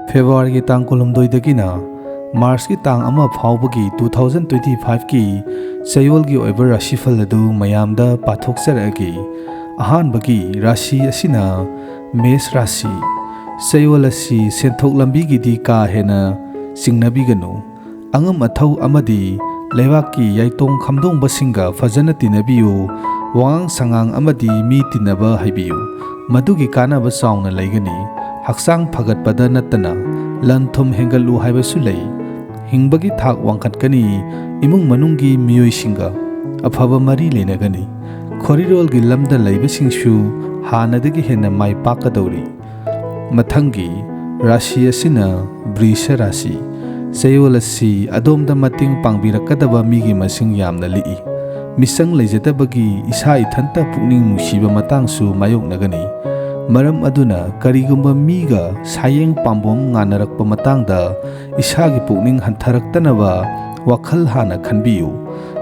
February ki tang kolomdoi dagina March ki tang ama phawbagi 2025 ki Chayol Gi RashiPhal adu mayamda pathokjaragi ahanbagi Rashi asina Mes Rashi Chayol asi senthok lambi gi di ka hena singnabiganu angam athau amadi leibaki yaitong khamdong basinga fajana tinabiyu wangang sangang amadi mi tinaba haibiyu madugi kanaba sauna laigani haksang phagatpada natana lanthum hengalu haibasu lei hingbagi thak wangkhatkani imung manunggi miyoi singa afaba mari lenagani khorirol gi lamda laibasingsu hanadagi hena mai pakadori mathangi rashi asina brisha rashi Chayol asi adomda mating pangbirakadaba migi masing yamna lii misang leijadabagi isa ithanta pukning nusiba matangsu mayoknagani maram aduna karigumba miga sayeng pambom nganarakpa matangda isagi pukning hantaraktanaba wakhal hana khanbiyu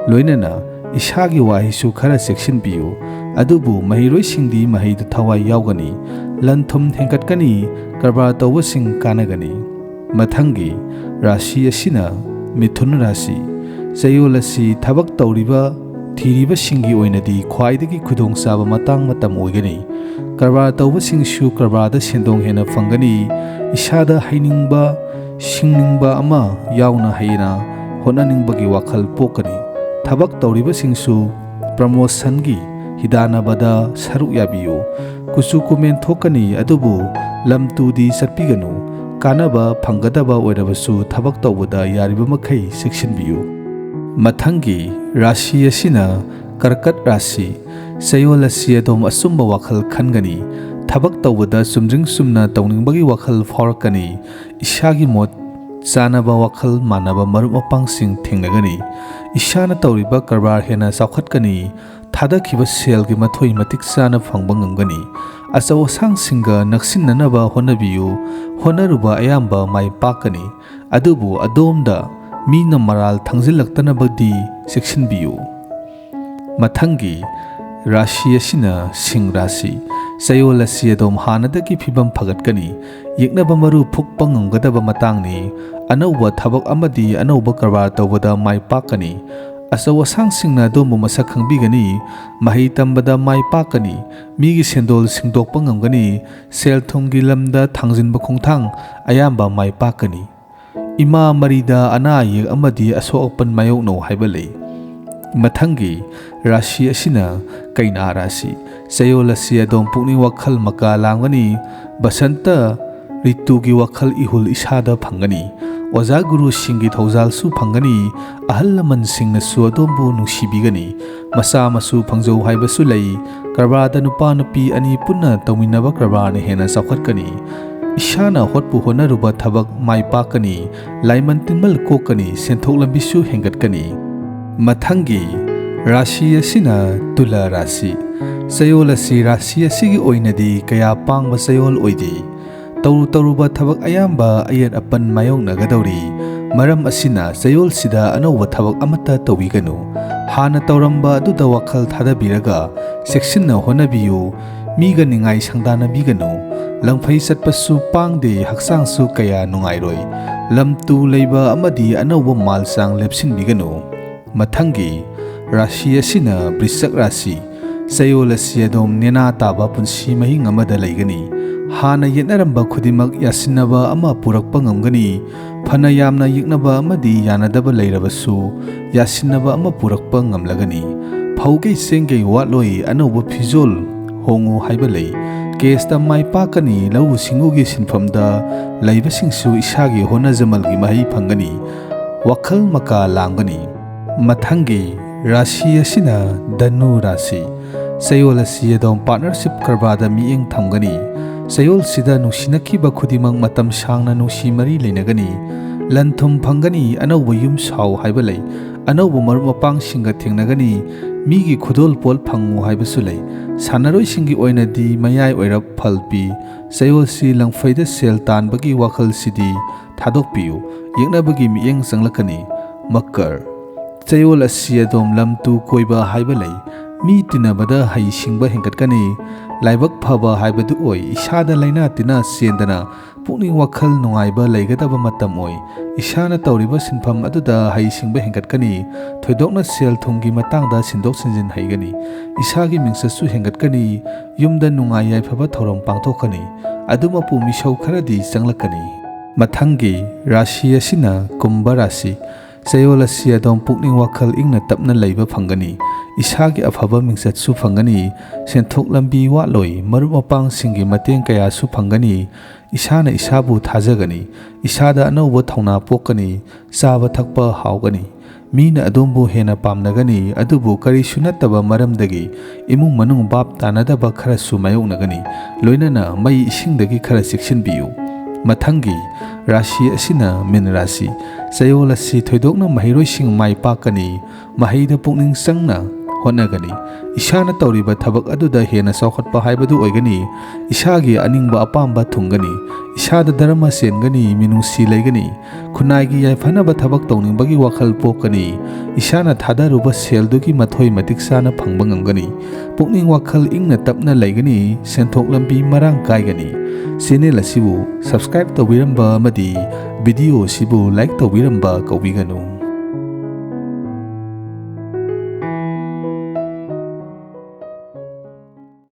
loinana isagi wahisu khara cheksinbiyu adubu mahiroi singdi mahida thawai yaugani lanthum hengkatkani karbar tawbasing kanagani mathangi rashi asina mithun rashi Chayol asi thabak tawriba thiriba singi oinadi khwaidagi khudong saba matang matam oigani karbar tawbasingsu karbada sendong hena fangani isada hainingba singningba ama yauna haina honaningbagi wakhal pokani thabak tawribasingsu promotion gi hidanabada saruk yabiyu kusu kumen thokani adubu lamtudi satpiganu kanaba phangadaba oirabasu thabak tawbada yariba makhai sekshinbiyu mathangi rashi asina karkat rashi Chayol asi adom asumba wakhal khangani thabak tawbada sumjing sumna tawningbagi wakhal phorakani isagi mot chanaba wakhal manaba marup mapangsing thingnagani isana tawriba karbar hena saukhatkani thadakhiba sel gi mathoi matik chana phangba ngamgani achaw sangsinga naksinanaba honabiyu honaruba ayamba mai pakani adubu adomda mina maral thangjilaktanabi sekshinbiyu mathangi rashi asina sing rashi Chayol asi adom hanadagi phibam phagatkani yeknaba maru phukpa ngamgadaba matangni anauba thabak amadi anauba karbar tawbada mai pakani achaw sangsingna dombu masak khangbigani mahi tambada mai pakani migi sendol singdokpa ngamgani selthumgi lamda thangjinba khongthang ayamba mai pakani ima marida ana yek amadi asokpan mayokno haibalei mathangi rashi asina kaina rashi Chayol asi adom pukning wakhal maka langani basanta ritugi wakhal ihul isada phangani oja guru singi thojal su phangani ahal laman singna su adombu nungsibigani masa masu phangjau haibasu lei karbada nupa nupi ani punna tawminaba karbarna hena sakhatkani isana hotpu honaruba thabak mai pakani laiman tinmal kokani senthok lambisu hengatkani mathangi rashi asina tula rashi Chayol asi rashi asigi oinadi kaya pangba chayol oidi taruba thabak ayamba ayat apan mayoknagadori maram asina Chayol sida anauba thabak amata tawiganu hana tawramba aduda wakhal thadabiraga seksinna honabiyu miga ningai sangdana biganu langphai satpasu pangde haksangsu kaya nungairoi lamtu leiba amadi anauba malsang lepsinbiganu mathangi rashi asina brisak rashi Chayol asi adom nena taba punsi mahing amada laigani hana yetnaramba khudimak yasinaba ama purakpa ngamgani phana yamna yeknaba amadi yanadaba leirabasu yasinaba ama purakpa ngamlagani phauge sengge watloi anauba phijol hongu haibalei kesta mai pakani lau singugi sinfamda laibasingsu isagi hona jamalgi mahi phangani wakhal maka langani mathangi rashi asina danu rashi Chayol asi adom partnership karbada mieng thamgani Chayol sida nungsinakhiba khudimang matam sangna nungsi mari leinagani lanthum phangani anauba yum saw haibalei anauba marup mapangsinga thengnagani migi khudol pol phangu haibasu lei sanaroi singi oinadi mayai oirap phalpi Chayol si langfaida sel tanbagi wakhal sidi thadokpiu yeknabagi mieng sanglakani makkar Chayol asi adom lamtu koiba haibalei mi tinabada hai singba hengkatkani laibak phaba haibadu oi isada laina tina sendana Pukning wakhal nungaiba laigadaba matam oi. Isana tawriba sinpham aduda hai singba hengatkani. Thoidokna sel thumgi matangda sindok sinjin haigani. Isagi mingsasu hengatkani. Yumda nungai yaifaba thorom pangthokani. Adumapu misau kharadi changlakani. Mathangi Rashi asina Kumbha Rashi. Chayol asi adom pukning wakhal ingna tapna leiba phangani. Isagi afaba mingsatsu phangani. Senthok lambi watloi marup mapang singi mateng kaya su phangani. Isana isabu thajagani. Isada anauba thauna pokani. Chaba thakpa haugani. Mina adombu hena pamnagani. Adubu karisu nattaba maramdagi imung manung bab tanadaba kharasu mayoknagani. Loinana mai isingdagi khara cheksinbiyu. Mathangi Rashi asina Min Rashi. Chayol asi thoidokna mahiroising mai pakani. Mahida pukning sangna honagani. Isana tawriba thabak aduda hena saukhatpa haibadu oigani. Isagi aningba apamba thungani. Isada dharma sengani minungsi laigani. Khunaigi yaifanaba thabak tawningbagi wakhal pokani. Isana thadaruba seldugi mathoi matiksana phangba ngamgani. Pukning wakhal ingna tapna laigani. Senthok lambi marang kaigani. Channel asibu subscribe tawbiramba amadi video sibu like tawbiramba kaubiganu.